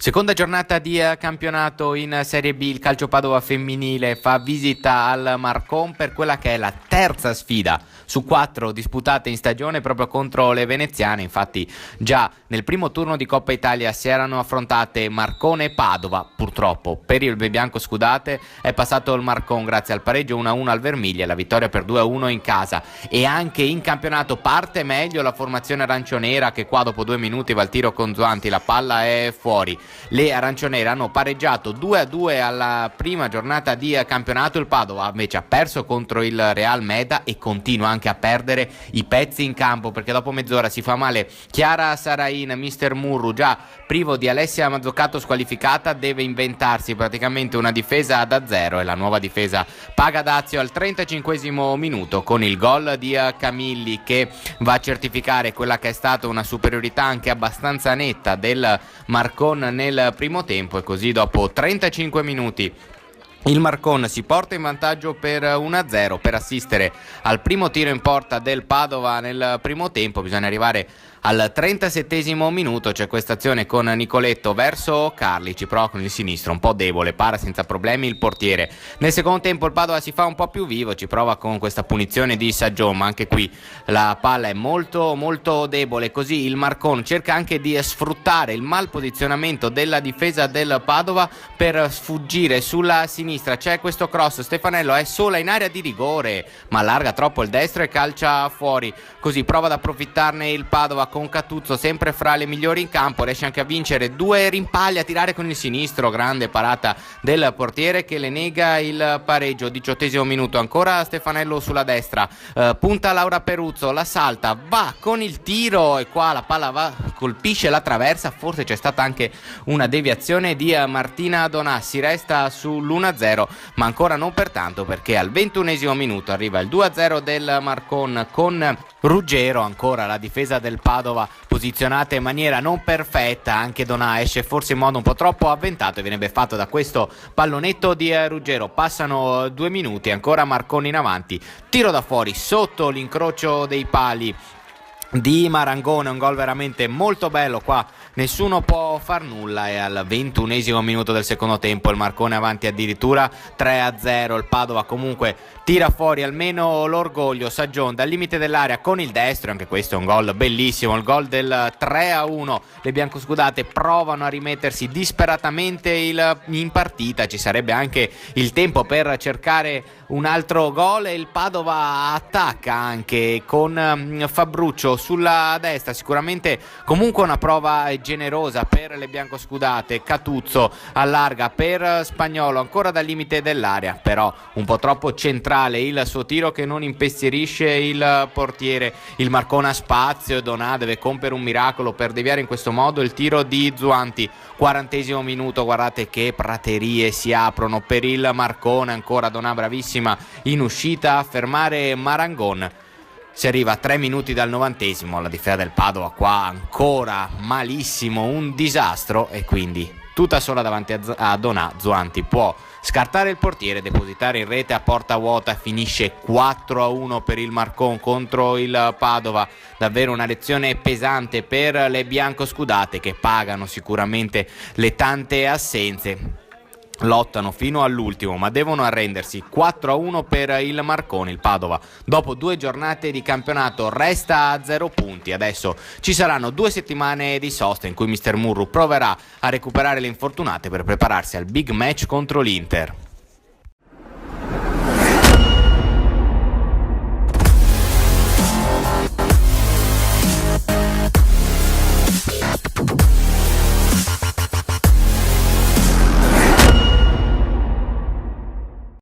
Seconda giornata di campionato in Serie B, il Calcio Padova femminile fa visita al Marcon per quella che è la terza sfida su 4 disputate in stagione proprio contro le veneziane. Infatti già nel primo turno di Coppa Italia si erano affrontate Marcone e Padova. Purtroppo per il bianco scudate è passato il Marcon grazie al pareggio 1-1 al Vermiglia e la vittoria per 2-1 in casa. E anche in campionato parte meglio la formazione aranciονera, che qua dopo 2 minuti va al tiro con Zuanti, la palla è fuori. Le aranciονere hanno pareggiato 2-2 alla prima giornata di campionato. Il Padova invece ha perso contro il Real Meda e continua anche a perdere i pezzi in campo, perché dopo mezz'ora si fa male Chiara Sarain. Mister Murru, già privo di Alessia Mazzoccato squalificata, deve inventarsi praticamente una difesa da zero e la nuova difesa paga dazio al 35esimo minuto con il gol di Camilli, che va a certificare quella che è stata una superiorità anche abbastanza netta del Marcon nel primo tempo. E così dopo 35 minuti il Marcon si porta in vantaggio per 1-0 per assistere al primo tiro in porta del Padova nel primo tempo. Bisogna arrivare al 37esimo minuto, c'è questa azione con Nicoletto verso Carli, ci prova con il sinistro, un po' debole, para senza problemi il portiere. Nel secondo tempo il Padova si fa un po' più vivo, ci prova con questa punizione di Saggion, ma anche qui la palla è molto molto debole. Così il Marcon cerca anche di sfruttare il mal posizionamento della difesa del Padova per sfuggire sulla sinistra. C'è questo cross, Stefanello è sola in area di rigore, ma allarga troppo il destro e calcia fuori. Così prova ad approfittarne il Padova con Catuzzo sempre fra le migliori in campo, riesce anche a vincere 2 rimpalli, a tirare con il sinistro, grande parata del portiere che le nega il pareggio. 18esimo minuto, ancora Stefanello sulla destra, punta Laura Peruzzo, la salta, va con il tiro e qua la palla colpisce la traversa. Forse c'è stata anche una deviazione di Martina Donassi, resta sull'1-0 ma ancora non per tanto, perché al 21esimo minuto arriva il 2-0 del Marcon con Ruggero. Ancora la difesa del Padova posizionata in maniera non perfetta, anche Donà esce forse in modo un po' troppo avventato e viene beffato da questo pallonetto di Ruggero. Passano 2 minuti, ancora Marconi in avanti, tiro da fuori sotto l'incrocio dei pali di Marangone, un gol veramente molto bello, qua nessuno può far nulla. E al 21esimo minuto del secondo tempo il Marcone avanti addirittura 3-0. Il Padova comunque tira fuori almeno l'orgoglio. Saggion dal limite dell'area con il destro, anche questo è un gol bellissimo, il gol del 3-1. Le biancoscudate provano a rimettersi disperatamente in partita, ci sarebbe anche il tempo per cercare un altro gol e il Padova attacca anche con Fabruccio sulla destra. Sicuramente comunque una prova generosa per le biancoscudate. Catuzzo allarga per Spagnolo, ancora dal limite dell'area, però un po' troppo centrale il suo tiro che non impensierisce il portiere. Il Marcona ha spazio e Donà deve compiere un miracolo per deviare in questo modo il tiro di Zuanti. 40esimo minuto, guardate che praterie si aprono per il Marcone, ancora Donà bravissima in uscita a fermare Marangon. Si arriva a 3 minuti dal 90esimo, la difesa del Padova qua ancora malissimo, un disastro, e quindi tutta sola davanti a Donà. Zuanti può scartare il portiere, depositare in rete a porta vuota, finisce 4-1 per il Marcon contro il Padova. Davvero una lezione pesante per le biancoscudate, che pagano sicuramente le tante assenze. Lottano fino all'ultimo ma devono arrendersi. 4-1 per il Marcone. Il Padova dopo 2 giornate di campionato resta a 0 punti. Adesso ci saranno 2 settimane di sosta in cui Mister Murru proverà a recuperare le infortunate per prepararsi al big match contro l'Inter.